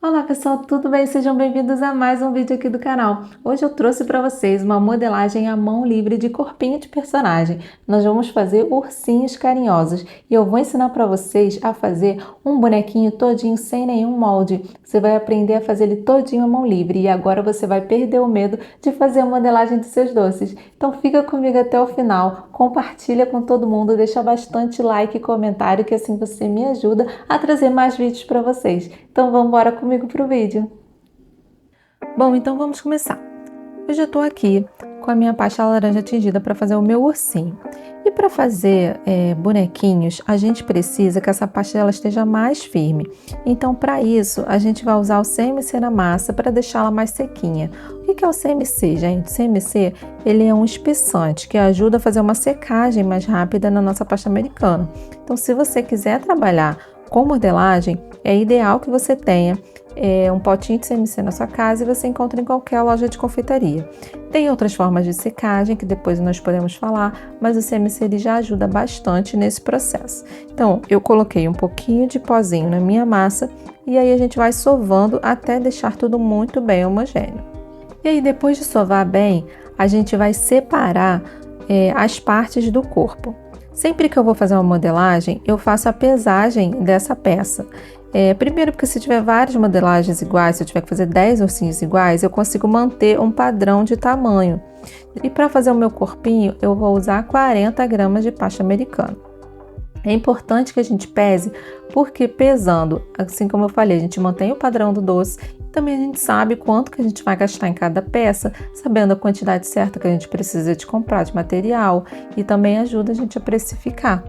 Olá pessoal, tudo bem? Sejam bem-vindos a mais um vídeo aqui do canal. Hoje eu trouxe para vocês uma modelagem à mão livre de corpinho de personagem. Nós vamos fazer ursinhos carinhosos e eu vou ensinar para vocês a fazer um bonequinho todinho sem nenhum molde. Você vai aprender a fazer ele todinho à mão livre e agora você vai perder o medo de fazer a modelagem dos seus doces. Então fica comigo até o final, compartilha com todo mundo, deixa bastante like e comentário que assim você me ajuda a trazer mais vídeos para vocês. Então vamos embora comigo para o vídeo. Bom, então vamos começar. Eu já estou aqui com a minha pasta laranja tingida para fazer o meu ursinho. E para fazer bonequinhos, a gente precisa que essa pasta ela esteja mais firme. Então, para isso, a gente vai usar o CMC na massa para deixá-la mais sequinha. O que é o CMC, gente? O CMC ele é um espessante que ajuda a fazer uma secagem mais rápida na nossa pasta americana. Então, se você quiser trabalhar com modelagem, é ideal que você tenha um potinho de CMC na sua casa e você encontra em qualquer loja de confeitaria. Tem outras formas de secagem que depois nós podemos falar, mas o CMC ele já ajuda bastante nesse processo. Então, eu coloquei um pouquinho de pozinho na minha massa e aí a gente vai sovando até deixar tudo muito bem homogêneo. E aí, depois de sovar bem, a gente vai separar as partes do corpo. Sempre que eu vou fazer uma modelagem, eu faço a pesagem dessa peça. Primeiro porque se tiver várias modelagens iguais, se eu tiver que fazer 10 ursinhos iguais, eu consigo manter um padrão de tamanho. E para fazer o meu corpinho, eu vou usar 40 gramas de pasta americana. É importante que a gente pese, porque pesando, assim como eu falei, a gente mantém o padrão do doce e também a gente sabe quanto que a gente vai gastar em cada peça, sabendo a quantidade certa que a gente precisa de comprar de material e também ajuda a gente a precificar.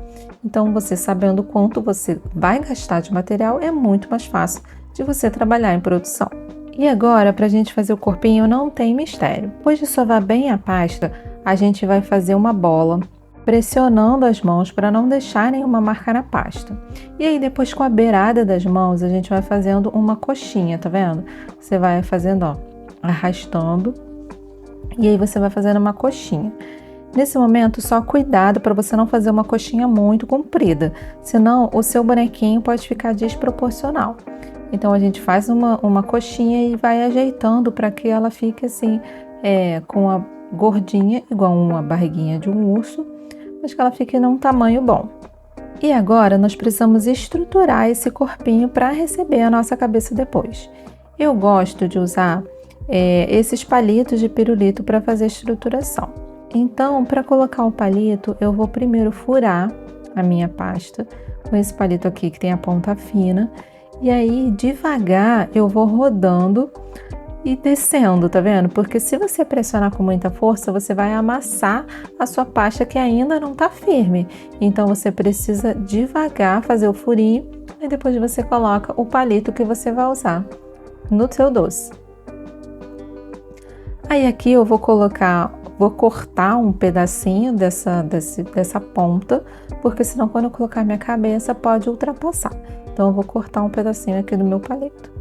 Então, você sabendo quanto você vai gastar de material, é muito mais fácil de você trabalhar em produção. E agora, para a gente fazer o corpinho, não tem mistério. Depois de sovar bem a pasta, a gente vai fazer uma bola, pressionando as mãos para não deixar nenhuma marca na pasta. E aí depois com a beirada das mãos a gente vai fazendo uma coxinha, tá vendo? Você vai fazendo, ó, arrastando e aí você vai fazendo uma coxinha. Nesse momento, só cuidado para você não fazer uma coxinha muito comprida, senão o seu bonequinho pode ficar desproporcional. Então a gente faz uma coxinha e vai ajeitando para que ela fique assim, com a gordinha, igual uma barriguinha de um urso, mas que ela fique num tamanho bom. E agora nós precisamos estruturar esse corpinho para receber a nossa cabeça depois. Eu gosto de usar esses palitos de pirulito para fazer a estruturação. Então, para colocar o palito, eu vou primeiro furar a minha pasta com esse palito aqui que tem a ponta fina. E aí, devagar, eu vou rodando e descendo, tá vendo? Porque se você pressionar com muita força, você vai amassar a sua pasta que ainda não tá firme. Então, você precisa devagar fazer o furinho e depois você coloca o palito que você vai usar no seu doce. Aí aqui eu vou cortar um pedacinho dessa ponta, porque senão quando eu colocar minha cabeça pode ultrapassar. Então eu vou cortar um pedacinho aqui do meu palito.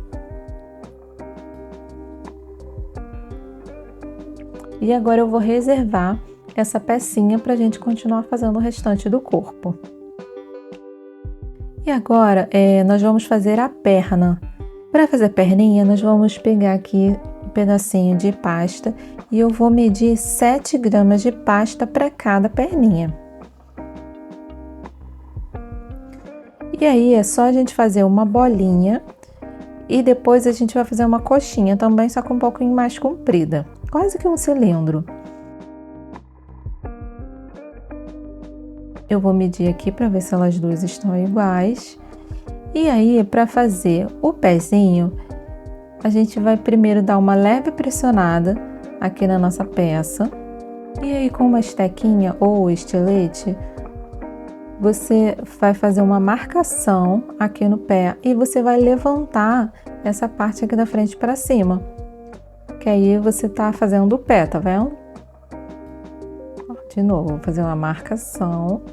E agora eu vou reservar essa pecinha para a gente continuar fazendo o restante do corpo. E agora nós vamos fazer a perna. Para fazer a perninha, nós vamos pegar aqui um pedacinho de pasta e eu vou medir 7 gramas de pasta para cada perninha. E aí é só a gente fazer uma bolinha e depois a gente vai fazer uma coxinha também, só que um pouquinho mais comprida, quase que um cilindro. Eu vou medir aqui para ver se elas duas estão iguais. E aí, para fazer o pezinho, a gente vai primeiro dar uma leve pressionada aqui na nossa peça. E aí, com uma estequinha ou estilete, você vai fazer uma marcação aqui no pé e você vai levantar essa parte aqui da frente para cima. Que aí você tá fazendo o pé, tá vendo? De novo, vou fazer uma marcação.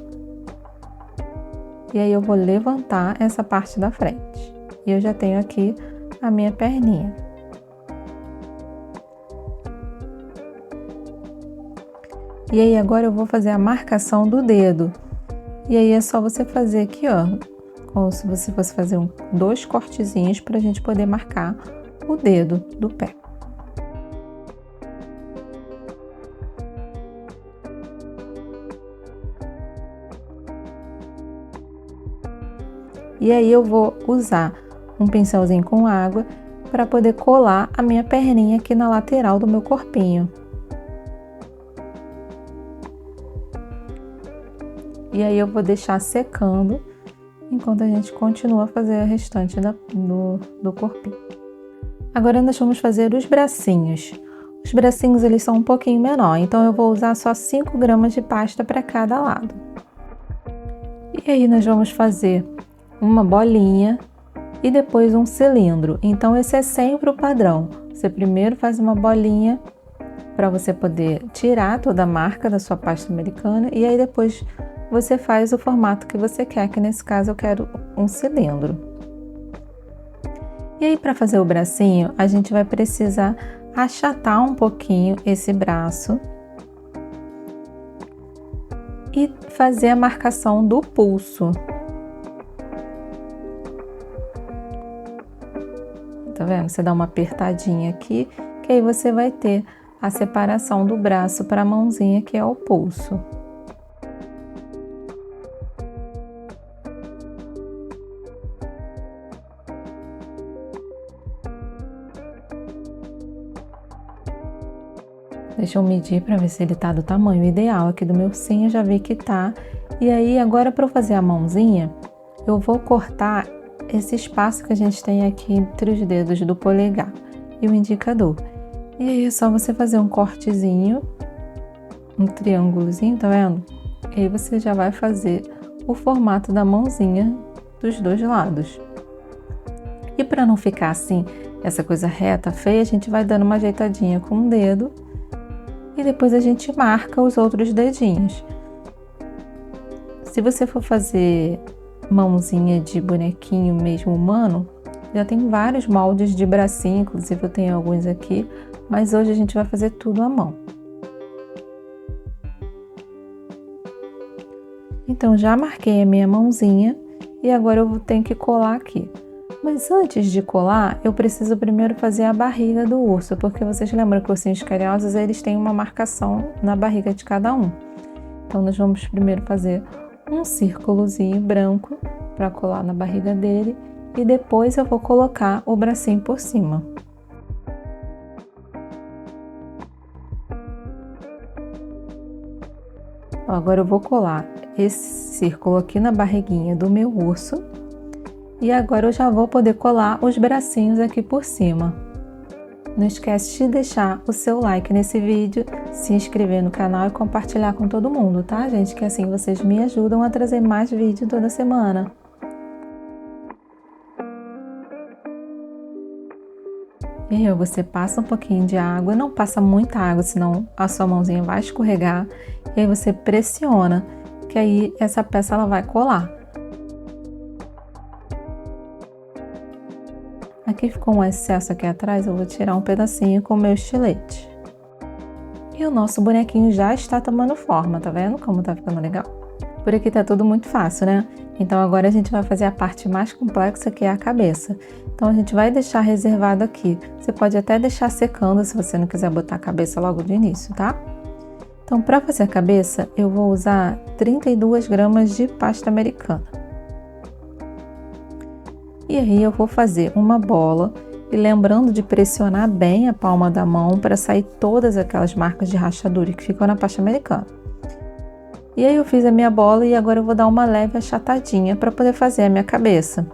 E aí eu vou levantar essa parte da frente. E eu já tenho aqui a minha perninha. E aí agora eu vou fazer a marcação do dedo. E aí é só você fazer aqui, ó, ou se você fosse fazer dois cortezinhos para a gente poder marcar o dedo do pé. E aí eu vou usar um pincelzinho com água para poder colar a minha perninha aqui na lateral do meu corpinho. E aí eu vou deixar secando enquanto a gente continua a fazer a restante do corpinho. Agora nós vamos fazer os bracinhos. Os bracinhos eles são um pouquinho menor, então eu vou usar só 5 gramas de pasta para cada lado. E aí nós vamos fazer uma bolinha e depois um cilindro. Então esse é sempre o padrão. Você primeiro faz uma bolinha para você poder tirar toda a marca da sua pasta americana e aí depois você faz o formato que você quer, que nesse caso eu quero um cilindro. E aí para fazer o bracinho, a gente vai precisar achatar um pouquinho esse braço e fazer a marcação do pulso. Tá vendo? Você dá uma apertadinha aqui, que aí você vai ter a separação do braço para a mãozinha, que é o pulso. Deixa eu medir para ver se ele tá do tamanho ideal. Aqui do meu ursinho eu já vi que tá. E aí, agora para eu fazer a mãozinha, eu vou cortar esse espaço que a gente tem aqui entre os dedos do polegar e o indicador. E aí é só você fazer um cortezinho, um triângulozinho, tá vendo? E aí você já vai fazer o formato da mãozinha dos dois lados. E para não ficar assim, essa coisa reta, feia, a gente vai dando uma ajeitadinha com o dedo e depois a gente marca os outros dedinhos. Se você for fazer mãozinha de bonequinho mesmo humano, já tem vários moldes de bracinho, inclusive eu tenho alguns aqui, mas hoje a gente vai fazer tudo à mão. Então já marquei a minha mãozinha e agora eu tenho que colar aqui. Mas antes de colar, eu preciso primeiro fazer a barriga do urso, porque vocês lembram que os ursinhos carinhosos, eles têm uma marcação na barriga de cada um. Então nós vamos primeiro fazer um círculozinho branco para colar na barriga dele e depois eu vou colocar o bracinho por cima. Agora eu vou colar esse círculo aqui na barriguinha do meu urso e agora eu já vou poder colar os bracinhos aqui por cima. Não esquece de deixar o seu like nesse vídeo, se inscrever no canal e compartilhar com todo mundo, tá, gente? Que assim vocês me ajudam a trazer mais vídeo toda semana. E aí você passa um pouquinho de água, não passa muita água, senão a sua mãozinha vai escorregar. E aí você pressiona, que aí essa peça ela vai colar. Aqui ficou um excesso aqui atrás, eu vou tirar um pedacinho com o meu estilete. E o nosso bonequinho já está tomando forma, tá vendo como tá ficando legal? Por aqui tá tudo muito fácil, né? Então agora a gente vai fazer a parte mais complexa, que é a cabeça. Então a gente vai deixar reservado aqui. Você pode até deixar secando se você não quiser botar a cabeça logo de início, tá? Então para fazer a cabeça, eu vou usar 32 gramas de pasta americana. E aí eu vou fazer uma bola e lembrando de pressionar bem a palma da mão para sair todas aquelas marcas de rachadura que ficam na pasta americana. E aí eu fiz a minha bola e agora eu vou dar uma leve achatadinha para poder fazer a minha cabeça.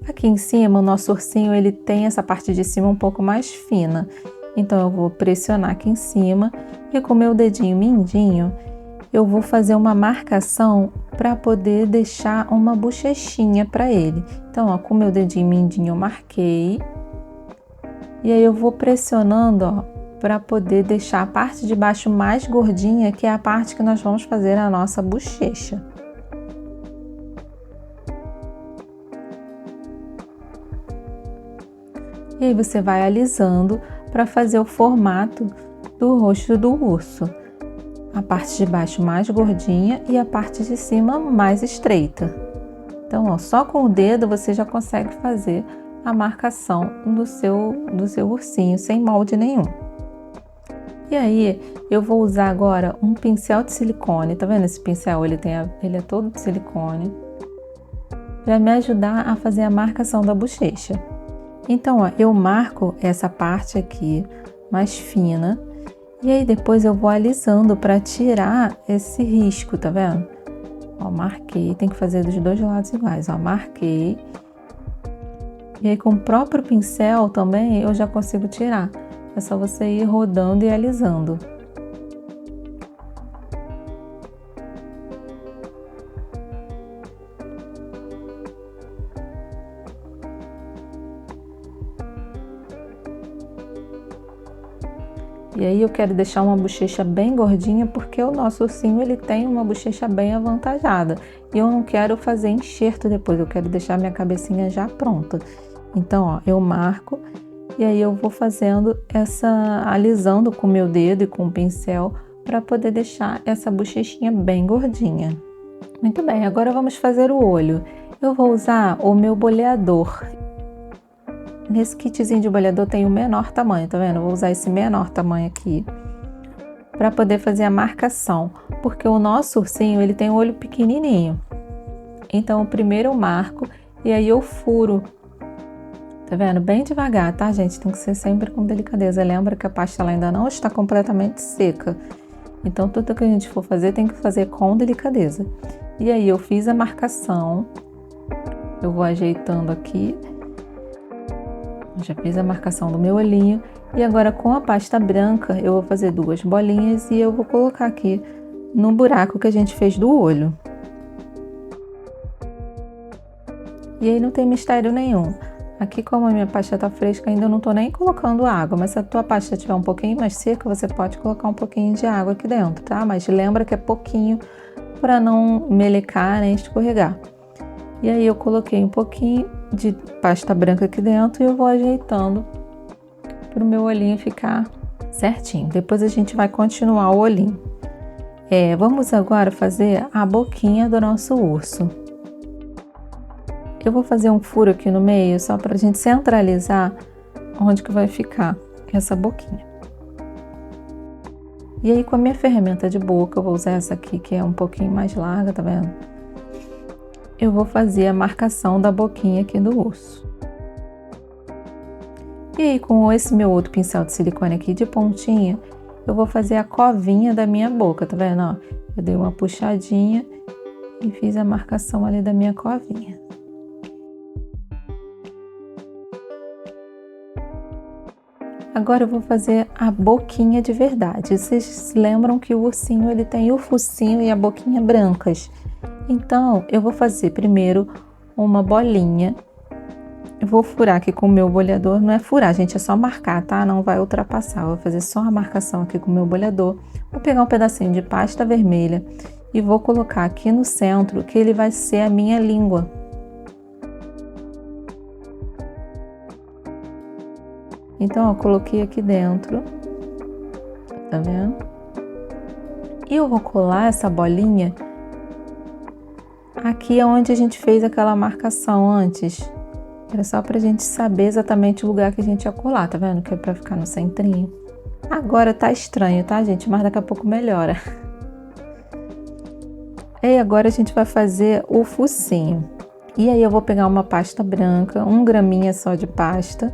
Aqui em cima o nosso ursinho ele tem essa parte de cima um pouco mais fina. Então eu vou pressionar aqui em cima e com o meu dedinho mindinho eu vou fazer uma marcação para poder deixar uma bochechinha para ele. Então, ó, com o meu dedinho mindinho eu marquei. E aí eu vou pressionando, ó, para poder deixar a parte de baixo mais gordinha, que é a parte que nós vamos fazer a nossa bochecha. E aí você vai alisando para fazer o formato do rosto do urso. a parte de baixo mais gordinha e a parte de cima mais estreita. Então, ó, só com o dedo você já consegue fazer a marcação do seu ursinho sem molde nenhum. E aí, eu vou usar agora um pincel de silicone. Tá vendo esse pincel? Ele é todo de silicone, para me ajudar a fazer a marcação da bochecha. Então, ó, eu marco essa parte aqui mais fina e aí depois eu vou alisando para tirar esse risco, tá vendo? Ó, marquei, tem que fazer dos dois lados iguais, ó, marquei. E aí com o próprio pincel também eu já consigo tirar. É só você ir rodando e alisando. E aí eu quero deixar uma bochecha bem gordinha porque o nosso ursinho ele tem uma bochecha bem avantajada. E eu não quero fazer enxerto depois, eu quero deixar minha cabecinha já pronta. Então, ó, eu marco e aí eu vou fazendo alisando com o meu dedo e com o pincel para poder deixar essa bochechinha bem gordinha. Muito bem, agora vamos fazer o olho. Eu vou usar o meu boleador. Nesse kitzinho de boleador tem o menor tamanho, tá vendo? Eu vou usar esse menor tamanho aqui para poder fazer a marcação, porque o nosso ursinho ele tem um olho pequenininho. Então, primeiro eu marco e aí eu furo. Tá vendo? Bem devagar, tá, gente? Tem que ser sempre com delicadeza. Lembra que a pasta ela ainda não está completamente seca. Então, tudo que a gente for fazer tem que fazer com delicadeza. E aí, eu fiz a marcação. Eu vou ajeitando aqui. Já fiz a marcação do meu olhinho. E agora, com a pasta branca, eu vou fazer duas bolinhas e eu vou colocar aqui no buraco que a gente fez do olho. E aí, não tem mistério nenhum. Aqui, como a minha pasta tá fresca, ainda não tô nem colocando água, mas se a tua pasta estiver um pouquinho mais seca, você pode colocar um pouquinho de água aqui dentro, tá? Mas lembra que é pouquinho para não melecar nem escorregar. E aí eu coloquei um pouquinho de pasta branca aqui dentro e eu vou ajeitando para o meu olhinho ficar certinho. Depois a gente vai continuar o olhinho. Vamos agora fazer a boquinha do nosso urso. Eu vou fazer um furo aqui no meio, só para a gente centralizar onde que vai ficar essa boquinha. E aí com a minha ferramenta de boca, eu vou usar essa aqui que é um pouquinho mais larga, tá vendo? Eu vou fazer a marcação da boquinha aqui do urso. E aí com esse meu outro pincel de silicone aqui de pontinha, eu vou fazer a covinha da minha boca, tá vendo? Ó, eu dei uma puxadinha e fiz a marcação ali da minha covinha. Agora eu vou fazer a boquinha de verdade. Vocês se lembram que o ursinho ele tem o focinho e a boquinha brancas. Então, eu vou fazer primeiro uma bolinha. Eu vou furar aqui com o meu boleador. Não é furar, gente, é só marcar, tá? Não vai ultrapassar. Eu vou fazer só a marcação aqui com o meu boleador. Vou pegar um pedacinho de pasta vermelha e vou colocar aqui no centro, que ele vai ser a minha língua. Então, eu coloquei aqui dentro, tá vendo? E eu vou colar essa bolinha aqui onde a gente fez aquela marcação antes. Era só pra gente saber exatamente o lugar que a gente ia colar, tá vendo? Que é pra ficar no centrinho. Agora tá estranho, tá, gente? Mas daqui a pouco melhora. E agora a gente vai fazer o focinho. E aí eu vou pegar uma pasta branca, 1 graminha só de pasta.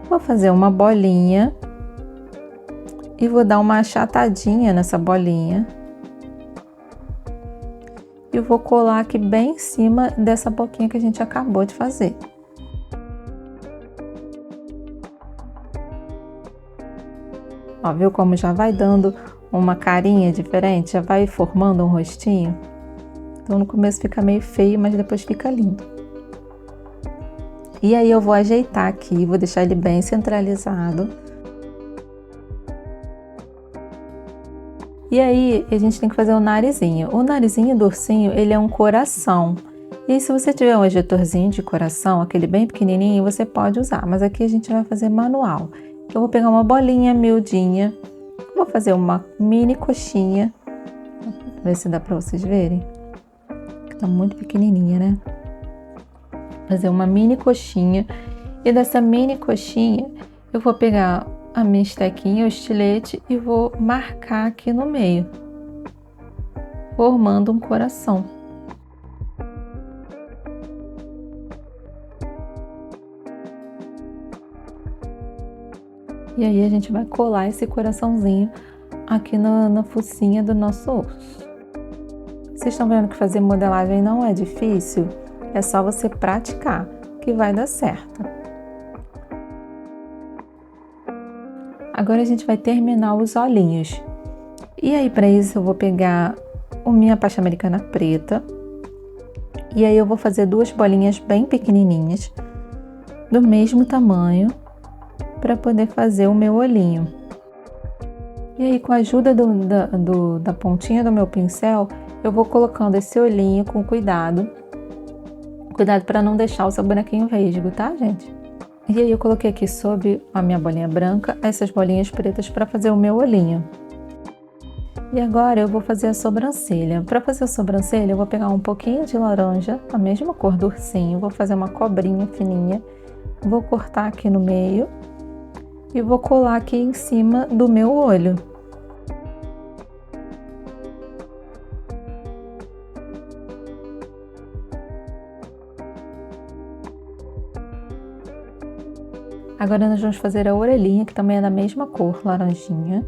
Vou fazer uma bolinha e vou dar uma achatadinha nessa bolinha. E vou colar aqui bem em cima dessa boquinha que a gente acabou de fazer. Ó, viu como já vai dando uma carinha diferente? Já vai formando um rostinho? Então no começo fica meio feio, mas depois fica lindo. E aí eu vou ajeitar aqui, vou deixar ele bem centralizado. E aí a gente tem que fazer o narizinho. O narizinho do ursinho, ele é um coração. E aí, se você tiver um ejetorzinho de coração, aquele bem pequenininho, você pode usar. Mas aqui a gente vai fazer manual. Eu vou pegar uma bolinha miudinha, Vou fazer uma mini coxinha, ver se dá pra vocês verem, que tá muito pequenininha, né? Fazer uma mini coxinha, e dessa mini coxinha eu vou pegar a minha estequinha, o estilete, e vou marcar aqui no meio, formando um coração. E aí a gente vai colar esse coraçãozinho aqui na focinha do nosso osso. Vocês estão vendo que fazer modelagem não é difícil? É só você praticar que vai dar certo. Agora a gente vai terminar os olhinhos. E aí para isso eu vou pegar a minha pasta americana preta. E aí eu vou fazer duas bolinhas bem pequenininhas, do mesmo tamanho, para poder fazer o meu olhinho. E aí, com a ajuda da pontinha do meu pincel, eu vou colocando esse olhinho com cuidado. Cuidado para não deixar o seu bonequinho vesgo, tá, gente? E aí eu coloquei aqui sobre a minha bolinha branca essas bolinhas pretas para fazer o meu olhinho. E agora eu vou fazer a sobrancelha. Para fazer a sobrancelha, eu vou pegar um pouquinho de laranja, a mesma cor do ursinho, vou fazer uma cobrinha fininha, vou cortar aqui no meio e vou colar aqui em cima do meu olho. Agora nós vamos fazer a orelhinha, que também é da mesma cor, laranjinha.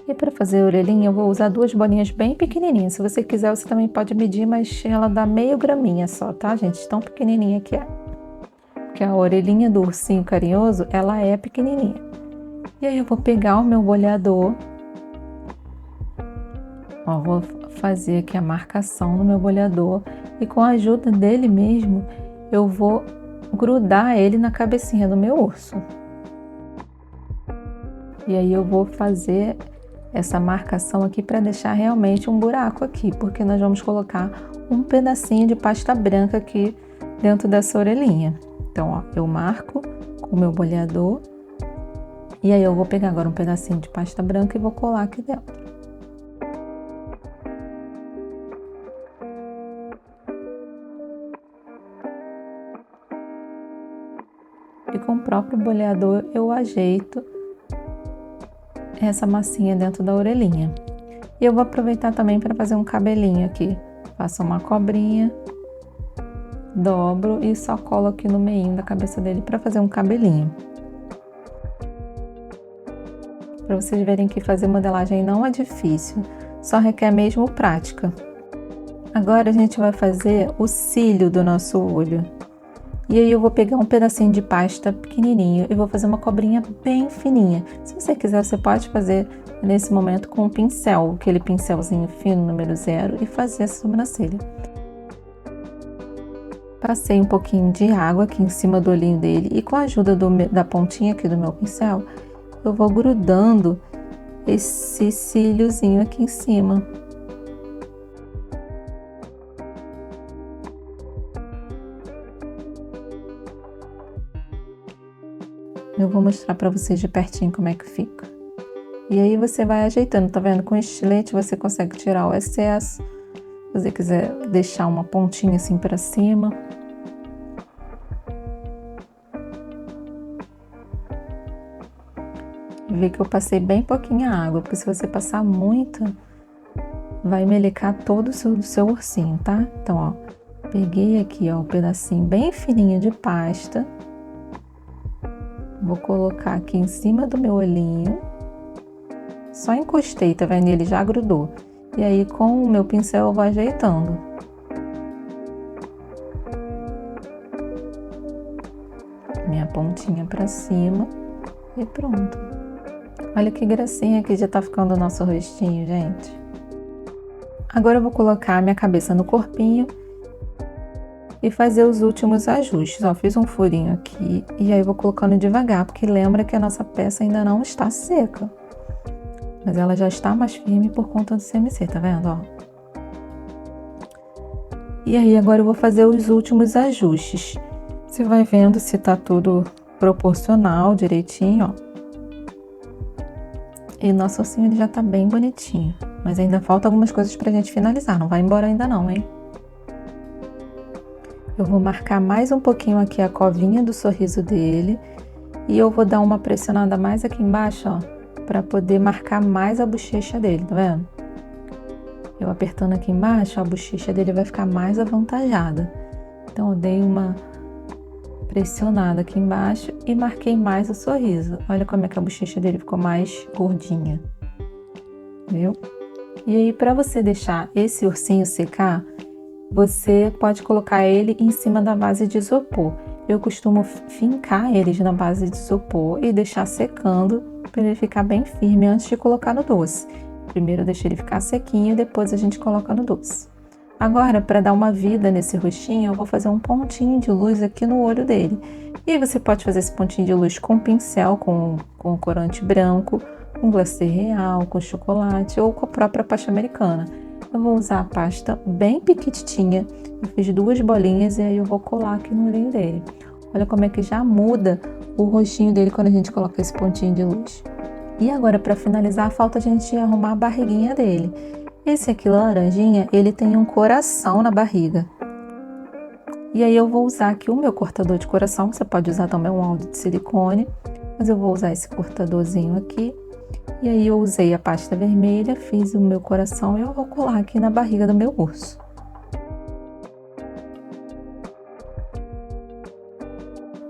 E para fazer a orelhinha eu vou usar duas bolinhas bem pequenininhas. Se você quiser, você também pode medir, mas ela dá meio graminha só, tá, gente? Tão pequenininha que é. Porque a orelhinha do ursinho carinhoso, ela é pequenininha. E aí eu vou pegar o meu boleador. Ó, vou fazer aqui a marcação no meu boleador. E com a ajuda dele mesmo, eu vou grudar ele na cabecinha do meu urso. E aí eu vou fazer essa marcação aqui para deixar realmente um buraco aqui, porque nós vamos colocar um pedacinho de pasta branca aqui dentro dessa orelhinha. Então, ó, eu marco com o meu boleador e aí eu vou pegar agora um pedacinho de pasta branca e vou colar aqui dentro. E com o próprio boleador eu ajeito essa massinha dentro da orelhinha. E eu vou aproveitar também para fazer um cabelinho aqui. Faço uma cobrinha, dobro e só colo aqui no meio da cabeça dele para fazer um cabelinho. Para vocês verem que fazer modelagem não é difícil, só requer mesmo prática. Agora a gente vai fazer o cílio do nosso olho. E aí eu vou pegar um pedacinho de pasta pequenininho e vou fazer uma cobrinha bem fininha. Se você quiser, você pode fazer nesse momento com um pincel, aquele pincelzinho fino, número 0, e fazer essa sobrancelha. Passei um pouquinho de água aqui em cima do olhinho dele e com a ajuda da pontinha aqui do meu pincel, eu vou grudando esse cíliozinho aqui em cima. Eu vou mostrar para vocês de pertinho como é que fica. E aí você vai ajeitando, tá vendo? Com estilete você consegue tirar o excesso. Se você quiser deixar uma pontinha assim para cima. Vê que eu passei bem pouquinha água, porque se você passar muita, vai melecar todo o seu ursinho, tá? Então, ó, peguei aqui, ó, um pedacinho bem fininho de pasta. Vou colocar aqui em cima do meu olhinho. Só encostei, tá vendo? Ele já grudou. E aí, com o meu pincel, eu vou ajeitando. Minha pontinha pra cima. E pronto. Olha que gracinha que já tá ficando o nosso rostinho, gente. Agora eu vou colocar a minha cabeça no corpinho e fazer os últimos ajustes. Ó, fiz um furinho aqui e aí vou colocando devagar, porque lembra que a nossa peça ainda não está seca. Mas ela já está mais firme por conta do CMC, tá vendo, ó? E aí agora eu vou fazer os últimos ajustes. Você vai vendo se tá tudo proporcional, direitinho, ó. E nosso ursinho ele já tá bem bonitinho. Mas ainda falta algumas coisas pra gente finalizar. Não vai embora ainda não, hein? Eu vou marcar mais um pouquinho aqui a covinha do sorriso dele. E eu vou dar uma pressionada mais aqui embaixo, ó. Pra poder marcar mais a bochecha dele, tá vendo? Eu apertando aqui embaixo, a bochecha dele vai ficar mais avantajada. Então eu dei uma pressionada aqui embaixo e marquei mais o sorriso. Olha como é que a bochecha dele ficou mais gordinha. Viu? E aí, para você deixar esse ursinho secar, você pode colocar ele em cima da base de isopor. Eu costumo fincar eles na base de isopor e deixar secando para ele ficar bem firme antes de colocar no doce. Primeiro deixa ele ficar sequinho, depois a gente coloca no doce. Agora, para dar uma vida nesse rostinho, eu vou fazer um pontinho de luz aqui no olho dele. E aí você pode fazer esse pontinho de luz com pincel, com corante branco, com glacê real, com chocolate ou com a própria pasta americana. Eu vou usar a pasta bem pequitinha, eu fiz 2 bolinhas e aí eu vou colar aqui no olhinho dele. Olha como é que já muda o rostinho dele quando a gente coloca esse pontinho de luz. E agora, para finalizar, falta a gente arrumar a barriguinha dele. Esse aqui, laranjinha, ele tem um coração na barriga. E aí eu vou usar aqui o meu cortador de coração, você pode usar também um molde de silicone, mas eu vou usar esse cortadorzinho aqui. E aí eu usei a pasta vermelha, fiz o meu coração e eu vou colar aqui na barriga do meu urso.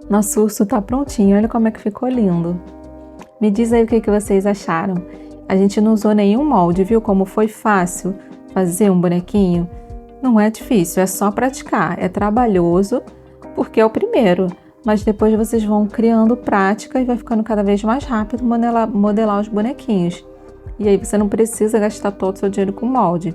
Nosso urso tá prontinho, olha como é que ficou lindo. Me diz aí o que vocês acharam. A gente não usou nenhum molde, viu como foi fácil fazer um bonequinho? Não é difícil, é só praticar. É trabalhoso, porque é o primeiro. Mas depois vocês vão criando prática e vai ficando cada vez mais rápido modelar os bonequinhos. E aí você não precisa gastar todo o seu dinheiro com molde.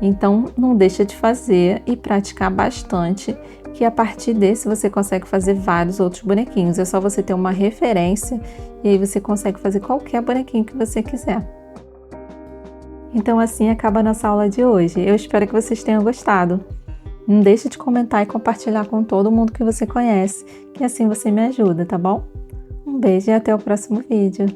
Então não deixa de fazer e praticar bastante, que a partir desse você consegue fazer vários outros bonequinhos. É só você ter uma referência e aí você consegue fazer qualquer bonequinho que você quiser. Então assim acaba a nossa aula de hoje. Eu espero que vocês tenham gostado. Não deixe de comentar e compartilhar com todo mundo que você conhece, que assim você me ajuda, tá bom? Um beijo e até o próximo vídeo.